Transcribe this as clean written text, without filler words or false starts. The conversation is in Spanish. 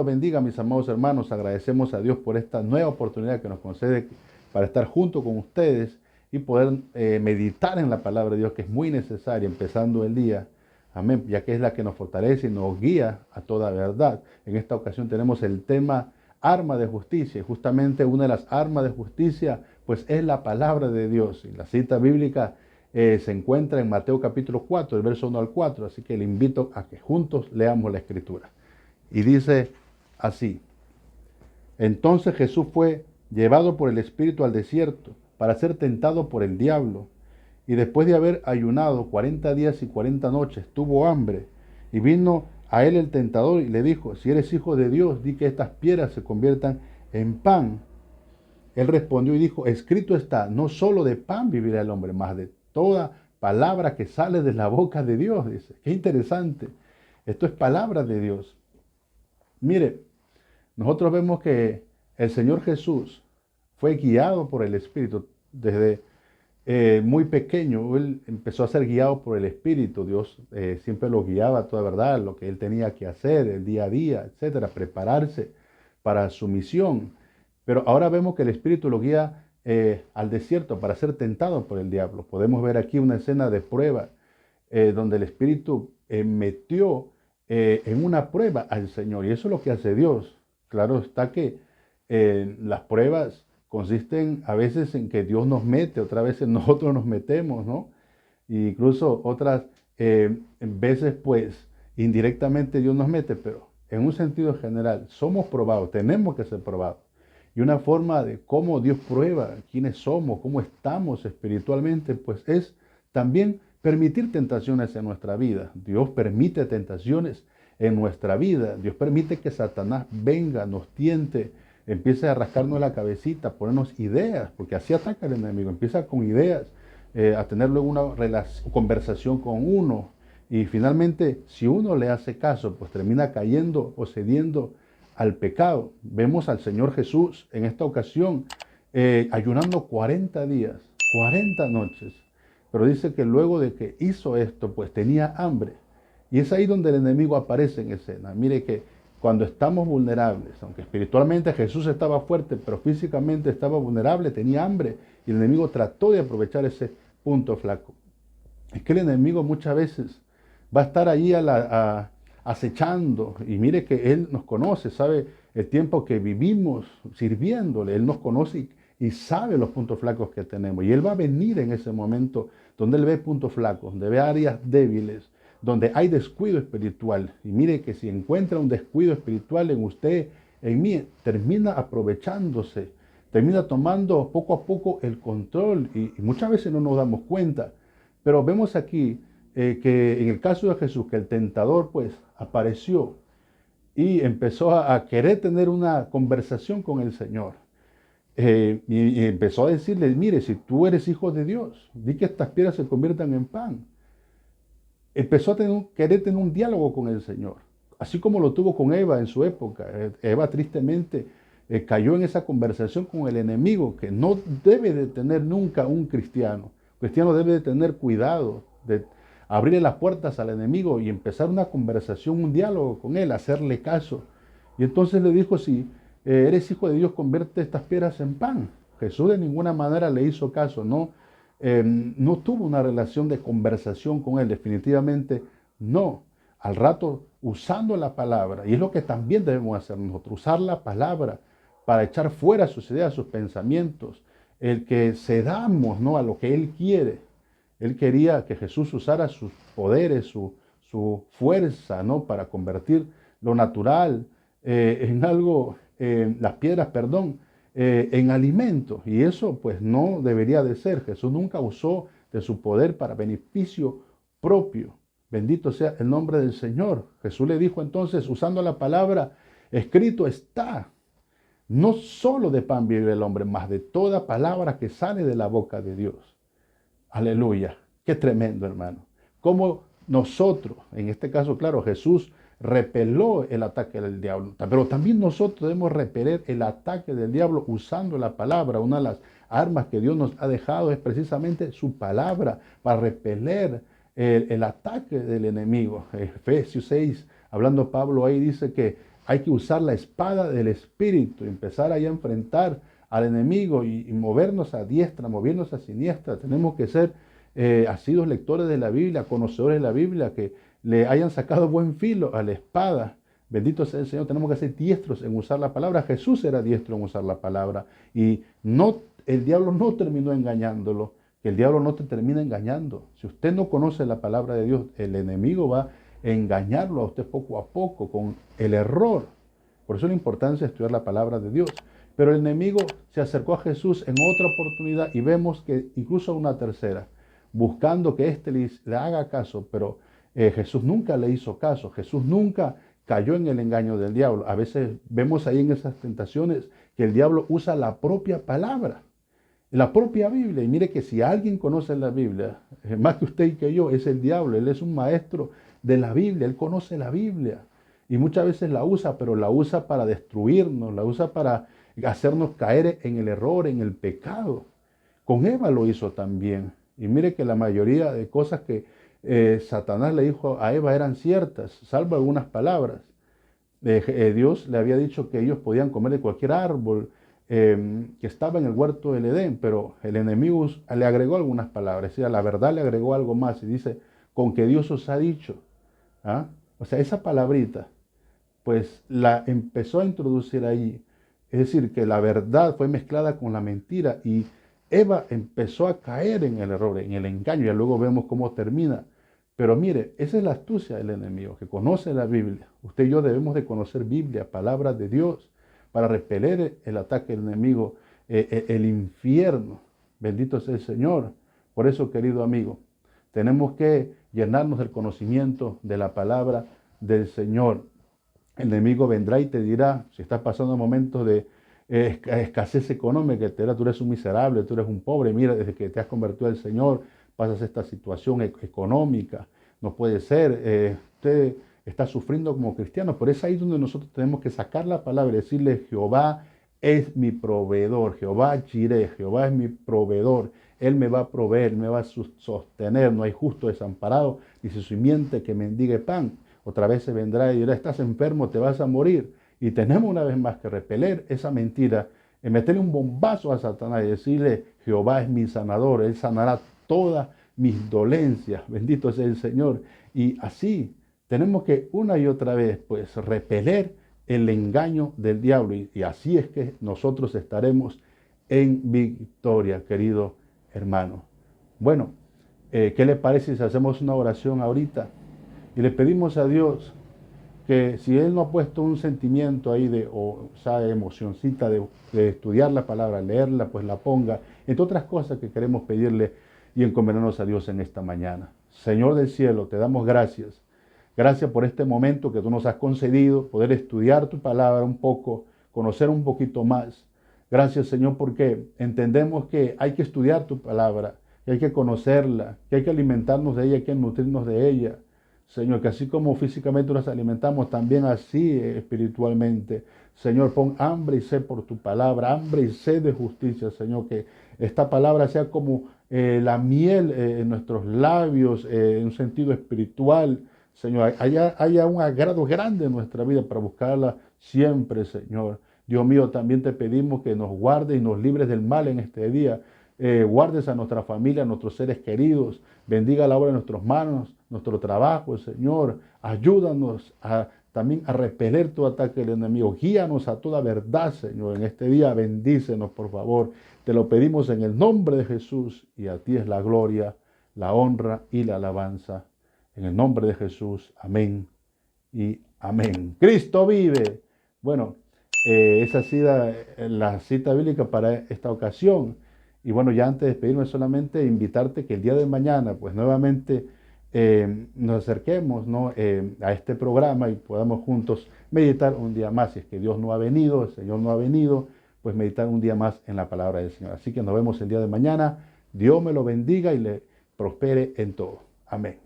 los bendiga, mis amados hermanos. Agradecemos a Dios por esta nueva oportunidad que nos concede para estar junto con ustedes y poder meditar en la palabra de Dios, que es muy necesaria, empezando el día. Amén, ya que es la que nos fortalece y nos guía a toda verdad. En esta ocasión tenemos el tema arma de justicia. Y justamente una de las armas de justicia, pues es la palabra de Dios. Y la cita bíblica se encuentra en Mateo capítulo 4, el verso 1 al 4. Así que le invito a que juntos leamos la escritura. Y dice así: entonces Jesús fue llevado por el Espíritu al desierto para ser tentado por el diablo. Y después de haber ayunado 40 días y 40 noches, tuvo hambre. Y vino a él el tentador y le dijo: si eres hijo de Dios, di que estas piedras se conviertan en pan. Él respondió y dijo: escrito está, no solo de pan vivirá el hombre, mas de toda palabra que sale de la boca de Dios. Dice, qué interesante. Esto es palabra de Dios. Mire, nosotros vemos que el Señor Jesús fue guiado por el Espíritu desde muy pequeño. Él empezó a ser guiado por el Espíritu. Dios siempre lo guiaba a toda verdad, lo que él tenía que hacer, el día a día, etcétera, prepararse para su misión. Pero ahora vemos que el Espíritu lo guía al desierto para ser tentado por el diablo. Podemos ver aquí una escena de prueba donde el Espíritu metió en una prueba al Señor. Y eso es lo que hace Dios. Claro está que las pruebas consisten a veces en que Dios nos mete, otras veces nosotros nos metemos, ¿no? E incluso otras veces, pues, indirectamente Dios nos mete, pero en un sentido general, somos probados, tenemos que ser probados. Y una forma de cómo Dios prueba quiénes somos, cómo estamos espiritualmente, pues es también permitir tentaciones en nuestra vida. Dios permite tentaciones en nuestra vida. Dios permite que Satanás venga, nos tiente, empiece a rascarnos la cabecita, ponernos ideas, porque así ataca el enemigo. Empieza con ideas, a tener luego una conversación con uno. Y finalmente, si uno le hace caso, pues termina cayendo o cediendo al pecado. Vemos al Señor Jesús en esta ocasión ayunando 40 días, 40 noches. Pero dice que luego de que hizo esto, pues tenía hambre. Y es ahí donde el enemigo aparece en escena. Mire que cuando estamos vulnerables, aunque espiritualmente Jesús estaba fuerte, pero físicamente estaba vulnerable, tenía hambre, y el enemigo trató de aprovechar ese punto flaco. Es que el enemigo muchas veces va a estar ahí acechando, y mire que Él nos conoce, sabe el tiempo que vivimos sirviéndole, Él nos conoce y sabe los puntos flacos que tenemos, y Él va a venir en ese momento donde Él ve puntos flacos, donde ve áreas débiles, donde hay descuido espiritual. Y mire que si encuentra un descuido espiritual en usted, en mí, termina aprovechándose, termina tomando poco a poco el control, y muchas veces no nos damos cuenta. Pero vemos aquí que en el caso de Jesús, que el tentador pues apareció y empezó a querer tener una conversación con el Señor. Y empezó a decirle: mire, si tú eres hijo de Dios, di que estas piedras se conviertan en pan. Empezó a querer tener un diálogo con el Señor, así como lo tuvo con Eva en su época. Eva tristemente cayó en esa conversación con el enemigo, que no debe de tener nunca un cristiano. El cristiano debe de tener cuidado de abrirle las puertas al enemigo y empezar una conversación, un diálogo con él, hacerle caso. Y entonces le dijo: si eres hijo de Dios, convierte estas piedras en pan. Jesús de ninguna manera le hizo caso, no tuvo una relación de conversación con él, definitivamente no. Al rato, usando la palabra, y es lo que también debemos hacer nosotros, usar la palabra para echar fuera sus ideas, sus pensamientos, el que cedamos, ¿no?, a lo que Él quiere. Él quería que Jesús usara sus poderes, su fuerza, ¿no?, para convertir lo natural en algo, las piedras, perdón, en alimento. Y eso pues no debería de ser. Jesús nunca usó de su poder para beneficio propio. Bendito sea el nombre del Señor. Jesús le dijo entonces, usando la palabra: escrito está, no solo de pan vive el hombre, mas de toda palabra que sale de la boca de Dios. Aleluya. Qué tremendo, hermano. Como nosotros, en este caso, claro, Jesús repeló el ataque del diablo, pero también nosotros debemos repeler el ataque del diablo usando la palabra. Una de las armas que Dios nos ha dejado es precisamente su palabra para repeler el ataque del enemigo. Efesios 6, hablando Pablo ahí, dice que hay que usar la espada del Espíritu, empezar ahí a enfrentar al enemigo y movernos a diestra, movernos a siniestra. Tenemos que ser asiduos lectores de la Biblia, conocedores de la Biblia, que le hayan sacado buen filo a la espada. Bendito sea el Señor, tenemos que ser diestros en usar la palabra. Jesús era diestro en usar la palabra y no, el diablo no terminó engañándolo, que el diablo no te termina engañando. Si usted no conoce la palabra de Dios, el enemigo va a engañarlo a usted poco a poco con el error. Por eso la importancia de estudiar la palabra de Dios. Pero el enemigo se acercó a Jesús en otra oportunidad y vemos que incluso una tercera, buscando que éste le haga caso, pero Jesús nunca le hizo caso. Jesús nunca cayó en el engaño del diablo. A veces vemos ahí en esas tentaciones que el diablo usa la propia palabra, la propia Biblia. Y mire que si alguien conoce la Biblia, más que usted y que yo, es el diablo. Él es un maestro de la Biblia, él conoce la Biblia. Y muchas veces la usa, pero la usa para destruirnos, la usa para hacernos caer en el error, en el pecado. Con Eva lo hizo también. Y mire que la mayoría de cosas que Satanás le dijo a Eva eran ciertas, salvo algunas palabras. Dios le había dicho que ellos podían comer de cualquier árbol que estaba en el huerto del Edén, pero el enemigo le agregó algunas palabras, es decir, a la verdad le agregó algo más y dice, con que Dios os ha dicho. ¿Ah? O sea, esa palabrita, pues la empezó a introducir ahí. Es decir, que la verdad fue mezclada con la mentira y Eva empezó a caer en el error, en el engaño. Ya luego vemos cómo termina. Pero mire, esa es la astucia del enemigo, que conoce la Biblia. Usted y yo debemos de conocer Biblia, palabras de Dios, para repeler el ataque del enemigo, el infierno. Bendito sea el Señor. Por eso, querido amigo, tenemos que llenarnos del conocimiento de la palabra del Señor. El enemigo vendrá y te dirá, si estás pasando momentos de escasez económica, te dirá, tú eres un miserable, tú eres un pobre, mira, desde que te has convertido al Señor, pasas esta situación económica, no puede ser, usted está sufriendo como cristiano, pero es ahí donde nosotros tenemos que sacar la palabra y decirle, Jehová es mi proveedor, Jehová Jireh, Jehová es mi proveedor, Él me va a proveer, me va a sostener, no hay justo desamparado, ni su simiente que mendigue pan. Otra vez se vendrá y dirá, estás enfermo, te vas a morir. Y tenemos una vez más que repeler esa mentira, meterle un bombazo a Satanás y decirle, Jehová es mi sanador, Él sanará todas mis dolencias, bendito sea el Señor. Y así tenemos que una y otra vez pues repeler el engaño del diablo. Y así es que nosotros estaremos en victoria, querido hermano. Bueno, ¿qué le parece si hacemos una oración ahorita? Y le pedimos a Dios que si Él no ha puesto un sentimiento ahí o esa emocioncita de estudiar la palabra, leerla, pues la ponga, entre otras cosas que queremos pedirle y encomendarnos a Dios en esta mañana. Señor del cielo, te damos gracias. Gracias por este momento que tú nos has concedido, poder estudiar tu palabra un poco, conocer un poquito más. Gracias, Señor, porque entendemos que hay que estudiar tu palabra, que hay que conocerla, que hay que alimentarnos de ella, hay que nutrirnos de ella. Señor, que así como físicamente nos alimentamos, también así espiritualmente. Señor, pon hambre y sed por tu palabra, hambre y sed de justicia, Señor, que esta palabra sea como la miel en nuestros labios, en un sentido espiritual. Señor, haya un agrado grande en nuestra vida para buscarla siempre, Señor. Dios mío, también te pedimos que nos guardes y nos libres del mal en este día. Guardes a nuestra familia, a nuestros seres queridos. Bendiga la obra de nuestras manos, nuestro trabajo, Señor. Ayúdanos también a repeler tu ataque del enemigo. Guíanos a toda verdad, Señor. En este día bendícenos, por favor. Te lo pedimos en el nombre de Jesús y a ti es la gloria, la honra y la alabanza. En el nombre de Jesús. Amén y amén. Cristo vive. Bueno, esa ha sido la cita bíblica para esta ocasión. Y bueno, ya antes de despedirme, solamente invitarte que el día de mañana, pues nuevamente nos acerquemos, ¿no? A este programa y podamos juntos meditar un día más. Si es que Dios no ha venido, el Señor no ha venido, pues meditar un día más en la palabra del Señor. Así que nos vemos el día de mañana. Dios me lo bendiga y le prospere en todo. Amén.